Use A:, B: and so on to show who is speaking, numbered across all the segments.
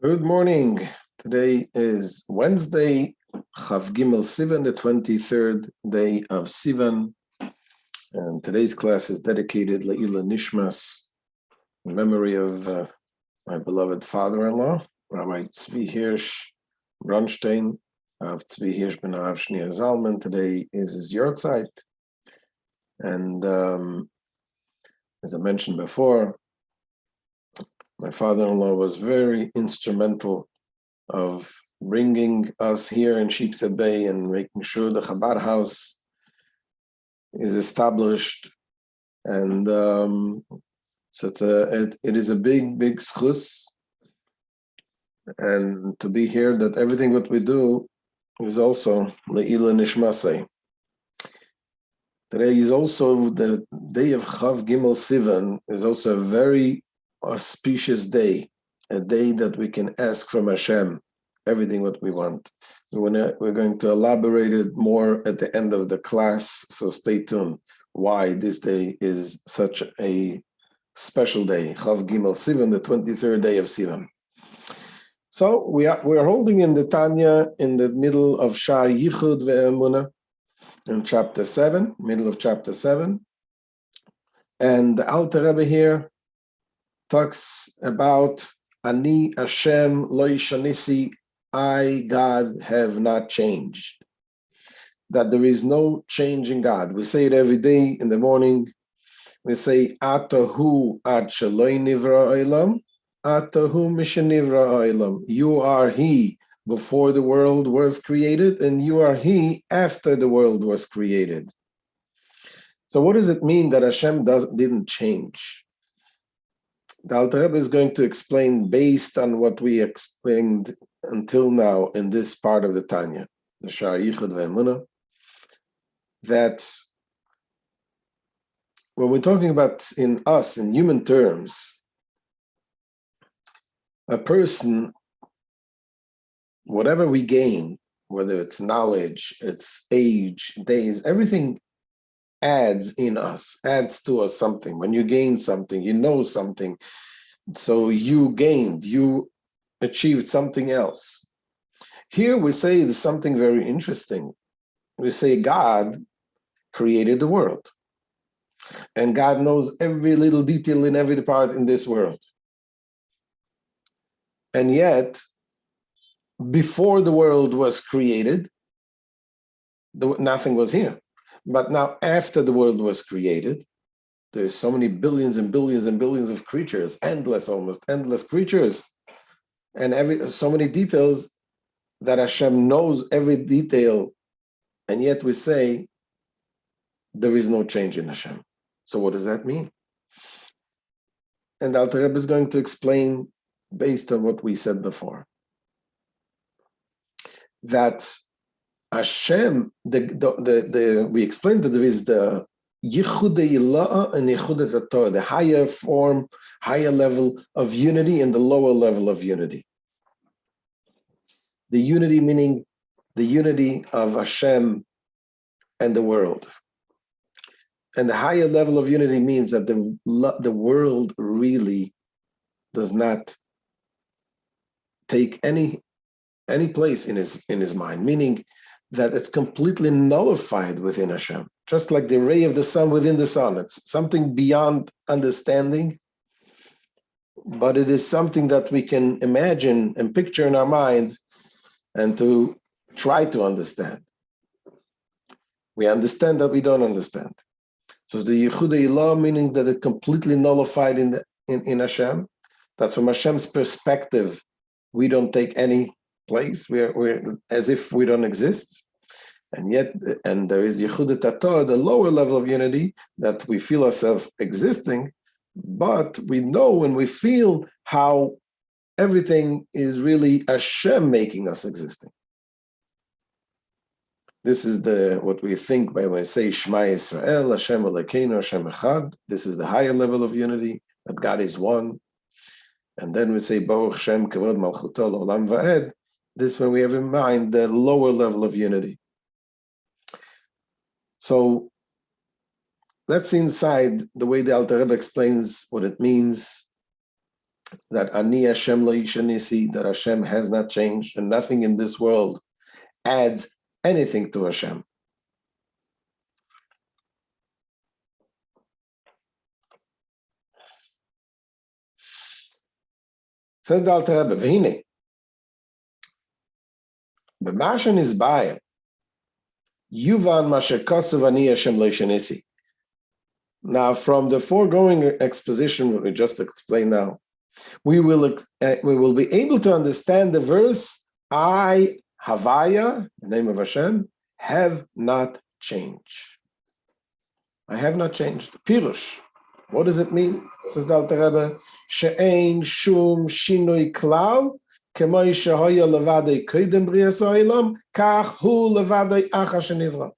A: Good morning. Today is Wednesday, Chav Gimel Sivan, the 23rd day of Sivan. And today's class is dedicated Le'ila Nishmas, in memory of my beloved father-in-law, Rabbi Tzvi Hirsch Bronstein of Tzvi Hirsch ben Rav Shlomo Zalman. Today is his yortzeit. And as I mentioned before, my father-in-law was very instrumental of bringing us here in Sheepshead Bay and making sure the Chabad house is established. And so it is a big schus. And to be here, that everything what we do is also Le'ila Nishmasei. Today is also the day of Chav Gimel Sivan, is also a very auspicious day, a day that we can ask from Hashem everything what we want. We're going to elaborate it more at the end of the class, so stay tuned why this day is such a special day, Chav Gimel Sivan, the 23rd day of Sivan. So we're holding in the Tanya in the middle of Shaar Yichud vEmuna in chapter 7, middle of chapter 7, and the Alter Rebbe here talks about Ani Hashem lo yishanisi, I, God, have not changed. That there is no change in God. We say it every day in the morning. We say, Atahu ad sheloi nivra olam, Atahu mishenivra olam. You are He before the world was created, and you are He after the world was created. So what does it mean that Hashem didn't change? The Alter Rebbe is going to explain based on what we explained until now in this part of the Tanya, the Shaar Yichud vEmuna, that when we're talking about in human terms, a person, whatever we gain, whether it's knowledge, it's age, days, everything adds in us, adds to us something. When you gain something, you know something, so you gained, you achieved something else. Here we say there's something very interesting. We say God created the world, and God knows every little detail in every part in this world. And yet, before the world was created, nothing was here. But now, after the world was created, there's so many billions and billions and billions of creatures, almost endless creatures, and so many details that Hashem knows every detail, and yet we say there is no change in Hashem. So what does that mean? And Alter Rebbe is going to explain based on what we said before, that Hashem, we explained that there is the Yichud and Yichud, the higher form, higher level of unity and the lower level of unity. The unity meaning the unity of Hashem and the world. And the higher level of unity means that the world really does not take any place in his mind, meaning that it's completely nullified within Hashem, just like the ray of the sun within the sun. It's something beyond understanding, but it is something that we can imagine and picture in our mind and to try to understand. We understand that we don't understand. So the Yichud Ilah, meaning that it's completely nullified in Hashem. That's from Hashem's perspective. We don't take any place. We're as if we don't exist. And there is Yichud Tator, the lower level of unity, that we feel ourselves existing, but we know and we feel how everything is really Hashem making us existing. This is what we think by when we say Shema Yisrael, Hashem Elokeinu, Hashem Echad. This is the higher level of unity, that God is one. And then we say Baruch Shem Kavod Malchuto L'Olam Va'ed. This when we have in mind the lower level of unity. So let's see inside the way the Alter Rebbe explains what it means that Ani Hashem lo yishanisi, that Hashem has not changed, and nothing in this world adds anything to Hashem. Says the Alter Rebbe, v'hine, b'ma shenizbayer, yuvan ma shekosav Ani Hashem lo yishanisi. Now, from the foregoing exposition, what we just explained now, we will be able to understand the verse, I, Havaya, the name of Hashem, have not changed. I have not changed. Pirush. What does it mean? Says the Alter Rebbe, She'ein shum shinui klal, kemoi shehoya levadei koidem brias ha'olam, kach hu levadei acha shenivra.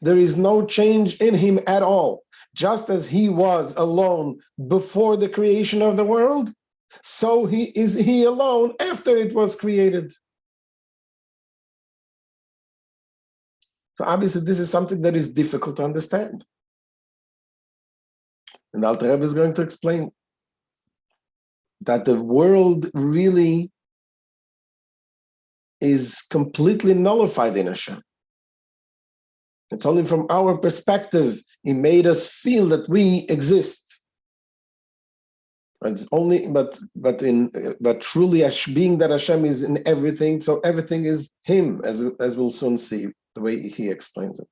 A: There is no change in him at all. Just as he was alone before the creation of the world, so is he alone after it was created. So obviously this is something that is difficult to understand. And Alter Rebbe is going to explain that the world really is completely nullified in Hashem. It's only from our perspective, He made us feel that we exist. It's only, but truly, being that Hashem is in everything, so everything is Him, as we'll soon see the way He explains it.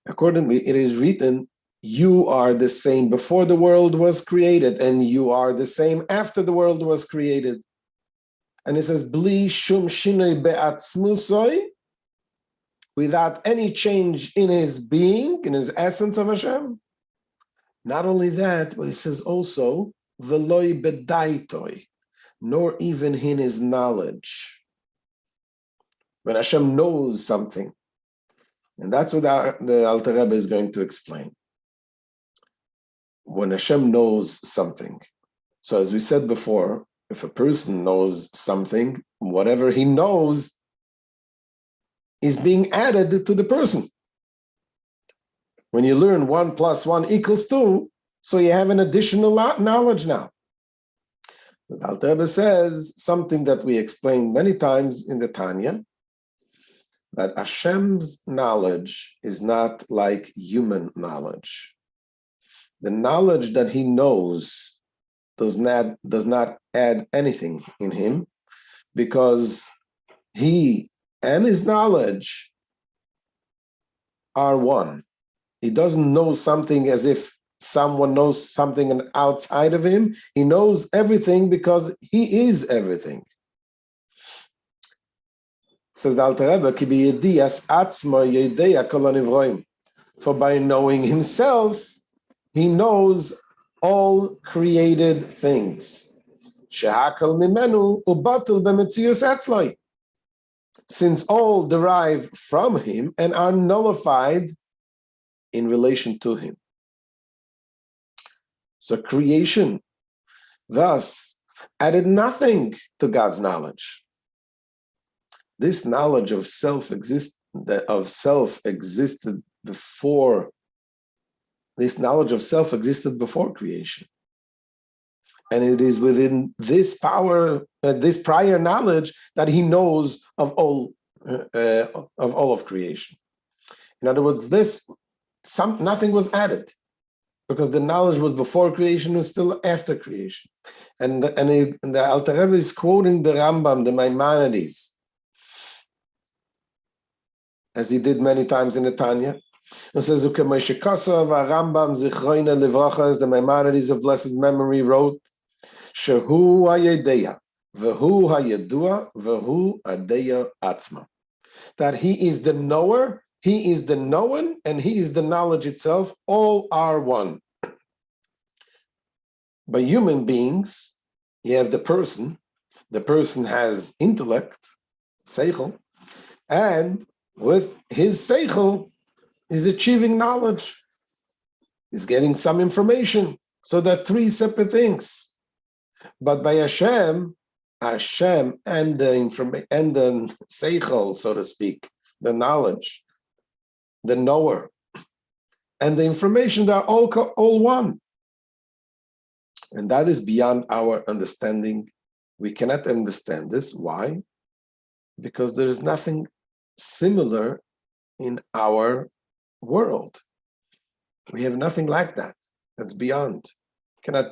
A: Accordingly, it is written, you are the same before the world was created, and you are the same after the world was created. And it says, Bli shum shinoi be'atzmusoi, without any change in his being, in his essence of Hashem. Not only that, but it says also, veloi bedaitoi, nor even in his knowledge. When Hashem knows something, and that's what the Alter Rebbe is going to explain. When Hashem knows something, so as we said before, if a person knows something, whatever he knows is being added to the person. When you learn 1 + 1 = 2, so you have an additional knowledge now. The Alter Rebbe says something that we explained many times in the Tanya, that Hashem's knowledge is not like human knowledge. The knowledge that he knows does not add anything in him, because he and his knowledge are one. He doesn't know something as if someone knows something outside of him. He knows everything because he is everything. Says the Alter Rebbe, Ki b'yedias atzmo yedea kol hanivroim. For by knowing himself, he knows all created things. Shehakal mimenu ubatul b'metzius etzloi. Since all derive from him and are nullified in relation to him. So creation thus added nothing to God's knowledge. This knowledge of self existed before. This knowledge of self existed before creation, and it is within this power, this prior knowledge, that he knows of all of creation. In other words, nothing was added, because the knowledge was before creation, was still after creation. And the Alter Rebbe is quoting the Rambam, the Maimonides, as he did many times in the Tanya. It says, Rambam Zichroina Livracha, as the Maimonides of blessed memory wrote, Shehu hayedeya, v'hu hayedua, v'hu adeya atzma. That he is the knower, he is the known, and he is the knowledge itself. All are one. By human beings, you have the person. The person has intellect, seichel, and with his seichel, he's achieving knowledge. He's getting some information. So they're 3 separate things. But by Hashem and the seichel, so to speak, the knowledge, the knower, and the information, they are all one. And that is beyond our understanding. We cannot understand this. Why? Because there is nothing similar in our world. We have nothing like that. That's beyond. Cannot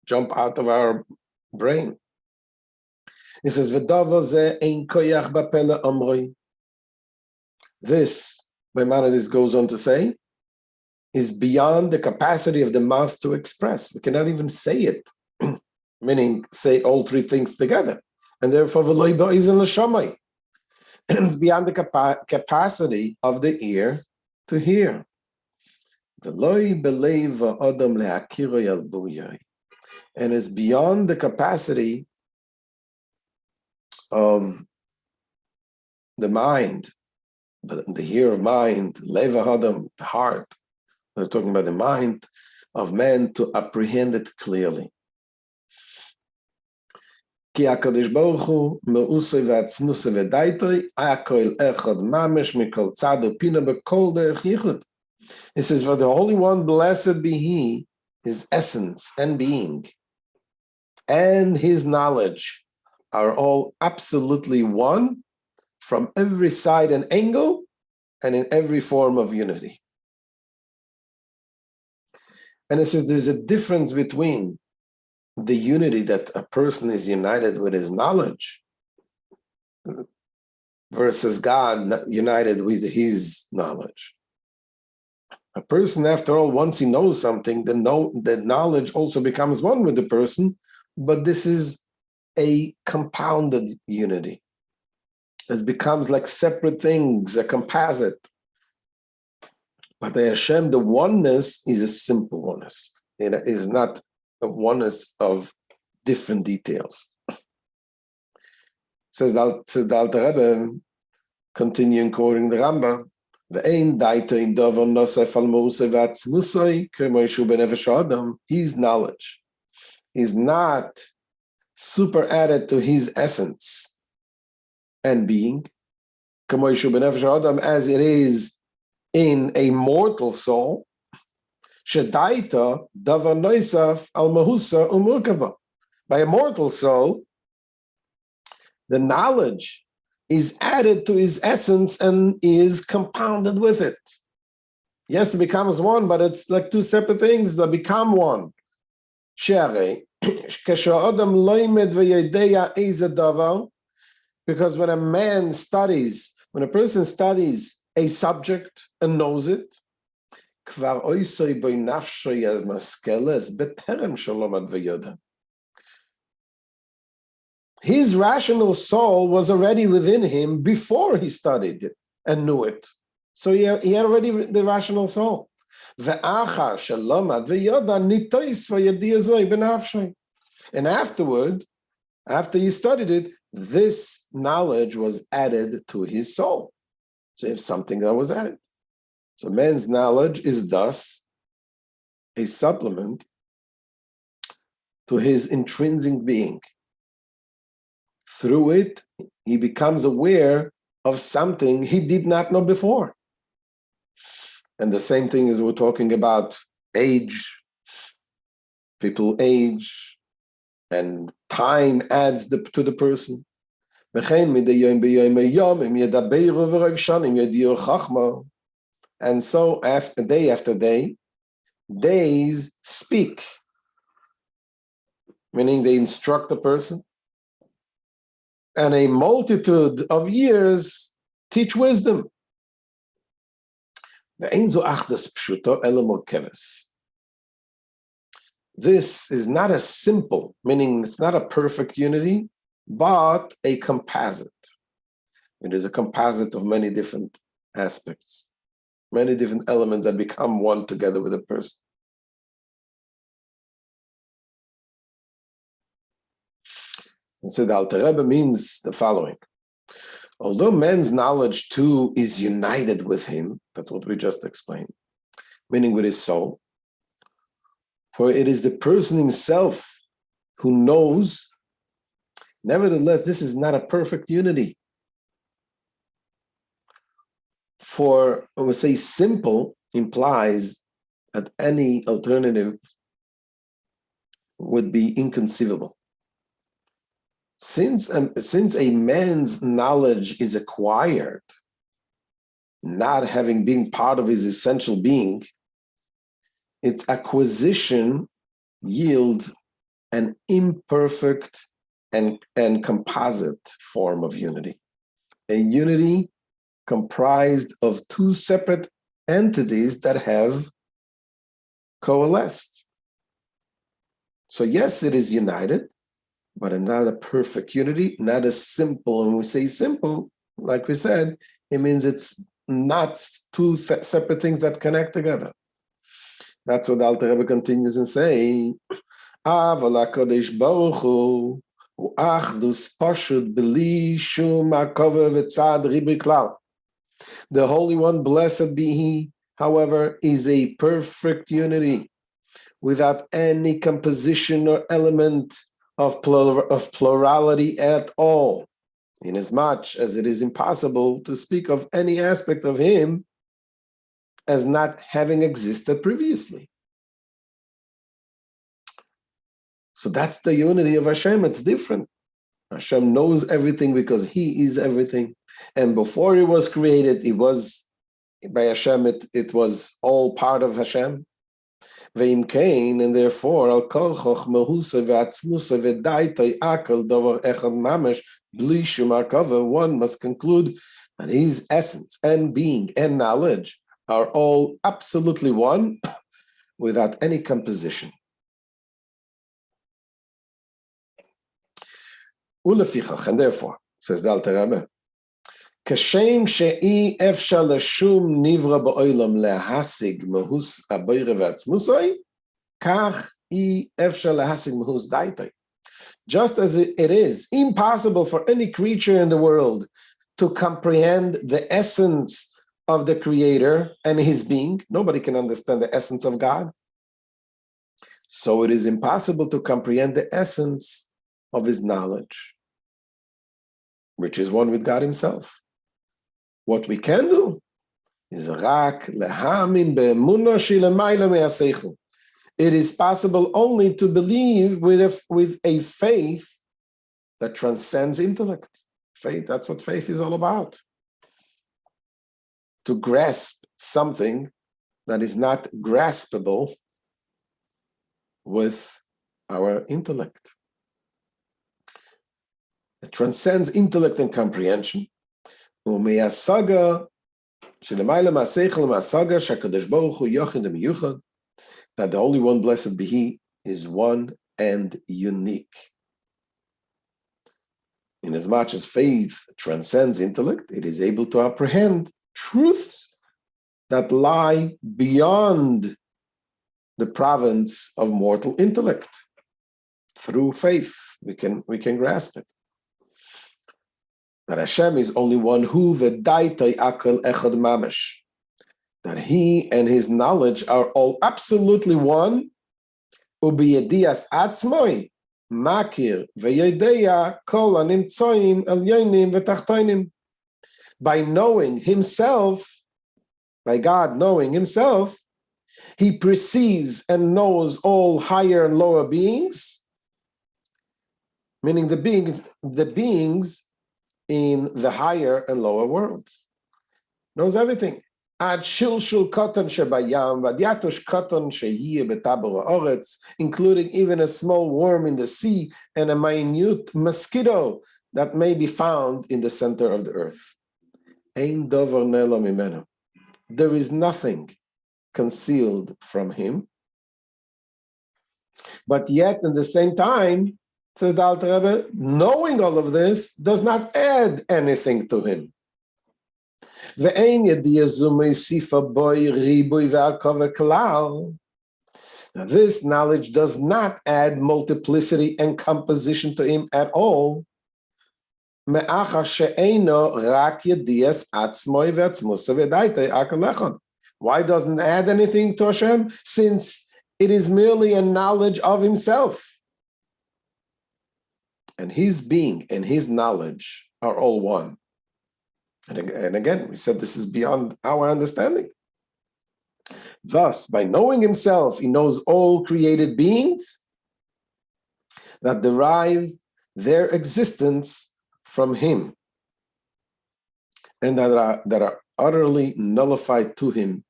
A: jump out of our brain. It says, this, Maimonides goes on to say, is beyond the capacity of the mouth to express. We cannot even say it, meaning say all three things together. And therefore, it's beyond the capacity of the ear to hear. And it's beyond the capacity of the mind, the ear of mind, leva hadam, the heart. We're talking about the mind of man to apprehend it clearly. Ki HaKadosh Baruch Hu me'usay v'atzmusay v'daitay ha'kol echad mamesh mikol tzad upina b'kol derech yichud. It says, for the Holy One, blessed be He, His essence and being, and His knowledge are all absolutely one from every side and angle and in every form of unity. And it says there's a difference between the unity that a person is united with his knowledge versus God united with his knowledge. A person, after all, once he knows something, the knowledge also becomes one with the person, but this is a compounded unity. It becomes like separate things, a composite. But the Hashem, the oneness, is a simple oneness. It is not a oneness of different details. Says the Alter Rebbe, continuing quoting the Rambam, his knowledge is not super added to his essence and being, as it is in a mortal soul. By a mortal soul, the knowledge is added to his essence and is compounded with it. Yes, it becomes one, but it's like two separate things that become one. Because when a person studies a subject and knows it, his rational soul was already within him before he studied it and knew it. So he had already the rational soul. And afterward, after you studied it, this knowledge was added to his soul. So you have something that was added. So man's knowledge is thus a supplement to his intrinsic being. Through it, he becomes aware of something he did not know before. And the same thing as we're talking about age. People age, and time adds to the person. And so after day, days speak, meaning they instruct the person, and a multitude of years teach wisdom. This is not a simple, meaning it's not a perfect unity, but a composite. It is a composite of many different aspects, many different elements that become one together with a person. And so the Alter Rebbe means the following. Although man's knowledge too is united with him, that's what we just explained, meaning with his soul, for it is the person himself who knows, nevertheless, this is not a perfect unity. For, I would say, simple, implies that any alternative would be inconceivable. Since a man's knowledge is acquired, not having been part of his essential being, its acquisition yields an imperfect and composite form of unity. A unity comprised of two separate entities that have coalesced. So yes, it is united, but not a perfect unity, not as simple. And when we say simple, like we said, it means it's not two separate things that connect together. That's what Alter Rebbe continues and saying. The Holy One, blessed be He, however, is a perfect unity without any composition or element of plurality at all, inasmuch as it is impossible to speak of any aspect of Him as not having existed previously. So that's the unity of Hashem. It's different. Hashem knows everything because He is everything. And before He was created, He was, by Hashem, it was all part of Hashem. Ve'im kain, and therefore, al kol chochmahusa ve'atzmusa ve'daitoi akal davar echad mamash bli shum hakava, one must conclude that His essence and being and knowledge are all absolutely one without any composition. Ulefichach, and therefore, says the Alter Rebbe, Kashem she'i efshar leshum nivra ba'olam lehasig mahus abayre v'atzmusai, kach i efshar lehasig mahus daitoi. Just as it is impossible for any creature in the world to comprehend the essence of the Creator and His being, nobody can understand the essence of God. So it is impossible to comprehend the essence of His knowledge, which is one with God Himself. What we can do is rak lehamin vEmuna shilemayla me'aseichel. It is possible only to believe with a faith that transcends intellect. Faith, that's what faith is all about. To grasp something that is not graspable with our intellect. It transcends intellect and comprehension. That the Holy One, blessed be He, is one and unique. Inasmuch as faith transcends intellect, it is able to apprehend truths that lie beyond the province of mortal intellect. Through faith, we can grasp it. That Hashem is only one who v'daitoi akal echad mamash. That He and His knowledge are all absolutely one. Ubiyedias atzmoi makir v'yedeya kol hanimtzoim elyonim v'tachtonim. By knowing Himself, by God knowing Himself, He perceives and knows all higher and lower beings, meaning the beings in the higher and lower worlds. Knows everything. Ad shilshul koton shebayam v'adyatush koton sheyeh betabor haaretz, including even a small worm in the sea and a minute mosquito that may be found in the center of the earth. Ein dover nelo mimenu. There is nothing concealed from Him. But yet, at the same time, says the Alter Rebbe, knowing all of this does not add anything to Him. Now, this knowledge does not add multiplicity and composition to Him at all. Why doesn't it add anything to Hashem? Since it is merely a knowledge of Himself. And His being and His knowledge are all one. And again, we said this is beyond our understanding. Thus, by knowing himself, he knows all created beings that derive their existence from him and that are utterly nullified to him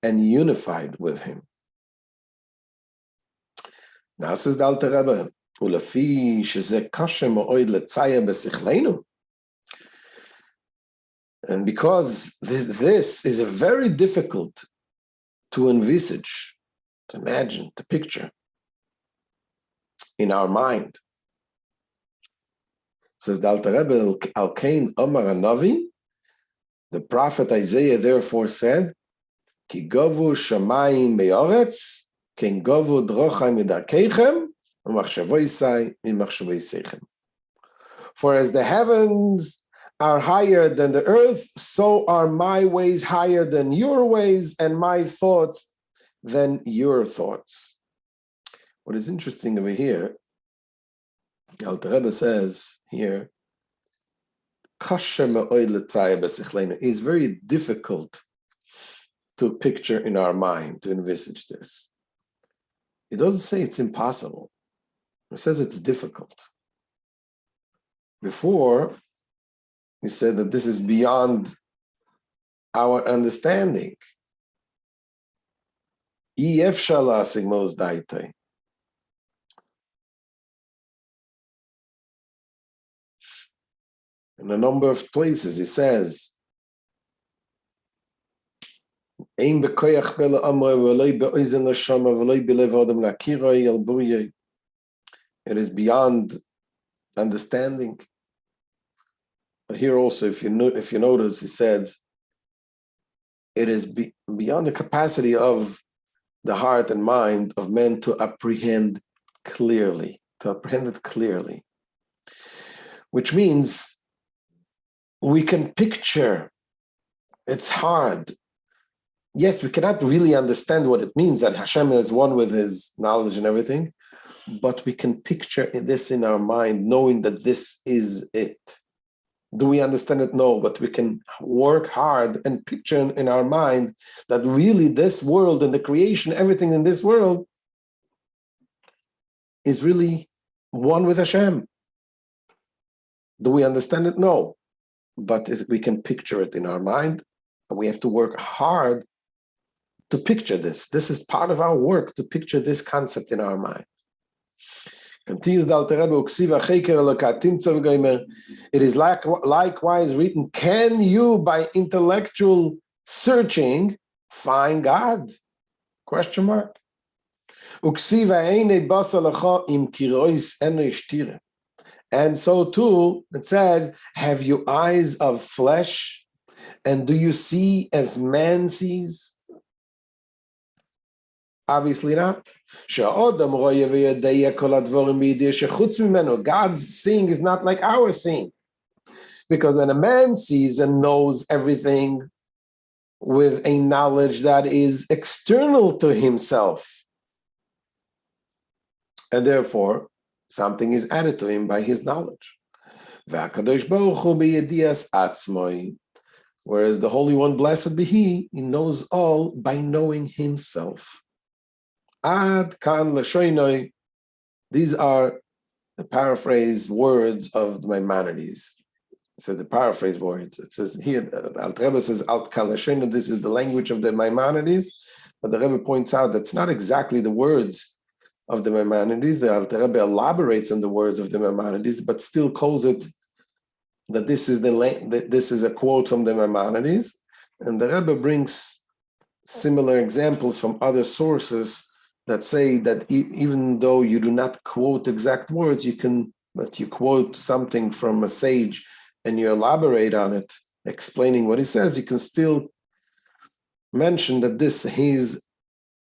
A: and unified with him. Now says the Alter Rebbe, "Ulefi shezeh kashe ma'od letzaya b'sichlenu." And because this is very difficult to envisage, to imagine, to picture in our mind. Says the Alter Rebbe, Al Kain Omar Hanavi, the prophet Isaiah therefore said, Ki govu shamayim be'oretz, ken govu drochai midarkeichem, u'machshavoisai mimachshavoisechem. For as the heavens are higher than the earth, so are my ways higher than your ways, and my thoughts than your thoughts. What is interesting over here, Alter Rebbe says here, is very difficult to picture in our mind, to envisage this. It doesn't say it's impossible. It says it's difficult. Before, he said that this is beyond our understanding. In a number of places, he says, it is beyond understanding. But here also, if you notice, he says, it is beyond the capacity of the heart and mind of men to apprehend clearly, which means we can picture. It's hard. Yes, we cannot really understand what it means that Hashem is one with his knowledge and everything, but we can picture this in our mind, knowing that this is it. Do we understand it? No, but we can work hard and picture in our mind that really this world and the creation, everything in this world is really one with Hashem. Do we understand it? No, but we can picture it in our mind, and we have to work hard to picture this. This is part of our work, to picture this concept in our mind. Continues the Alter Rebbe, it is likewise written, can you by intellectual searching find God? Question mark. And so too, it says, have you eyes of flesh, and do you see as man sees? Obviously not. God's seeing is not like our seeing. Because when a man sees and knows everything with a knowledge that is external to himself, and therefore something is added to him by his knowledge. Whereas the Holy One, blessed be he knows all by knowing himself. Ad kan l'shoinoi. These are the paraphrase words of the Maimonides. It says the paraphrase words. It says here, the Alter Rebbe says, Ad kan l'shoinoi, this is the language of the Maimonides, but the Rebbe points out that's not exactly the words of the Maimonides. The Alter Rebbe elaborates on the words of the Maimonides, but still calls it that this is a quote from the Maimonides. And the Rebbe brings similar examples from other sources that say that even though you do not quote exact words, but you quote something from a sage and you elaborate on it, explaining what he says, you can still mention that this is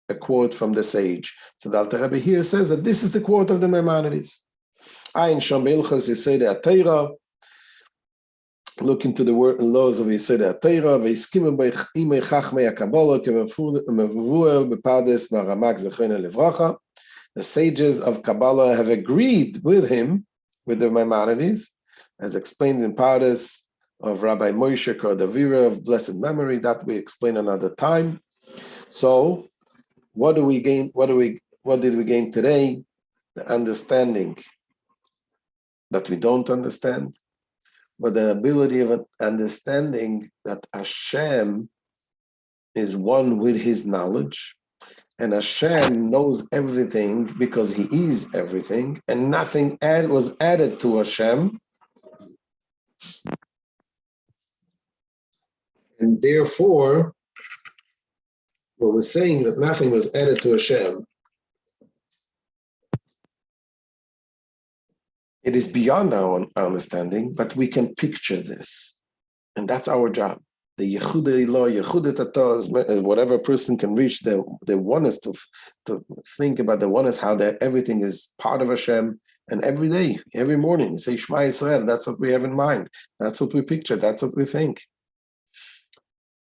A: a quote from the sage. So the Alter Rebbe here says that this is the quote of the Maimonides. Ayin Shom Be'ilchos Yesod HaTorah. Look into the laws of Yesod HaTorah. Ve'iskimu b'imei chachmei HaKabbalah k'mevuer b'pardes Maramak Zechreina Livracha. The sages of Kabbalah have agreed with him, with the Maimonides, as explained in Pardes of Rabbi Moshe Kordavira of blessed memory, that we explain another time. So what do we gain? What did we gain today? The understanding that we don't understand, but the ability of understanding that Hashem is one with his knowledge, and Hashem knows everything because he is everything, and nothing was added to Hashem. And therefore, what we're saying that nothing was added to Hashem, it is beyond our understanding, but we can picture this. And that's our job. The Yichud Yichud, whatever person can reach the oneness to think about the oneness, how that everything is part of Hashem, and every day, every morning, say Shema Yisrael, that's what we have in mind. That's what we picture, that's what we think.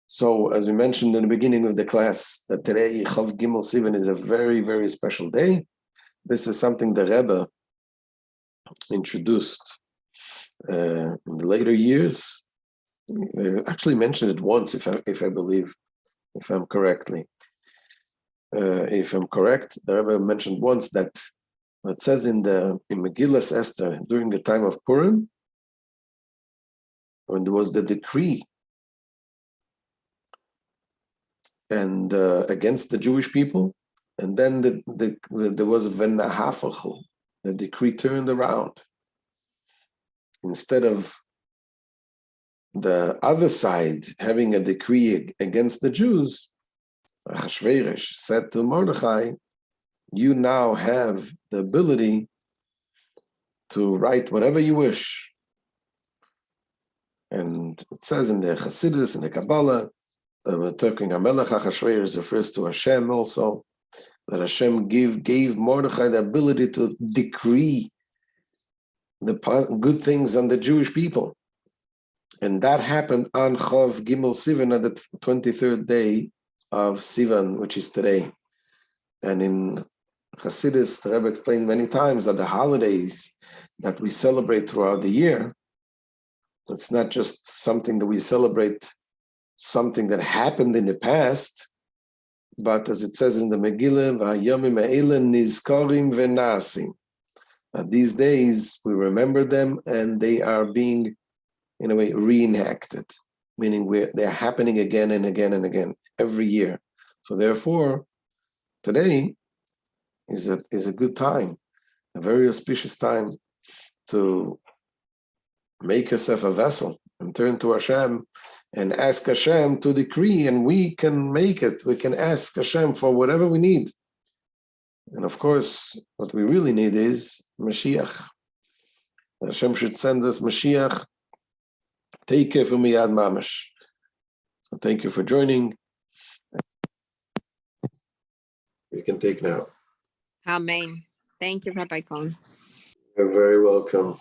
A: So, as we mentioned in the beginning of the class, that today, Chav Gimel Sivan is a very, very special day. This is something the Rebbe introduced in the later years. Actually mentioned it once, if I believe, if I'm correct, the Rebbe mentioned once that it says in Megillas Esther during the time of Purim, when there was the decree and against the Jewish people, and then there was v'nahafachol, the decree turned around. Instead of the other side having a decree against the Jews, Achashverosh said to Mordechai, you now have the ability to write whatever you wish. And it says in the Chassidus, in the Kabbalah, we're talking HaMelech Achashverosh refers to Hashem also, that Hashem gave Mordechai the ability to decree the good things on the Jewish people. And that happened on Chav Gimel Sivan, at the 23rd day of Sivan, which is today. And in Chassidus, the Rebbe explained many times that the holidays that we celebrate throughout the year, it's not just something that we celebrate, something that happened in the past, but as it says in the Megillah, V'hayomim ha'ele nizkarim v'nasim. These days, we remember them and they are being, in a way, reenacted, meaning they're happening again and again and again, every year. So therefore, today is a good time, a very auspicious time to make yourself a vessel and turn to Hashem and ask Hashem to decree, and we can make it. We can ask Hashem for whatever we need. And of course, what we really need is Mashiach. Hashem should send us Mashiach. Take care for me, Ad Mamash. So thank you for joining. We can take now.
B: Amen. Thank you, Rabbi Cohen.
A: You're very welcome.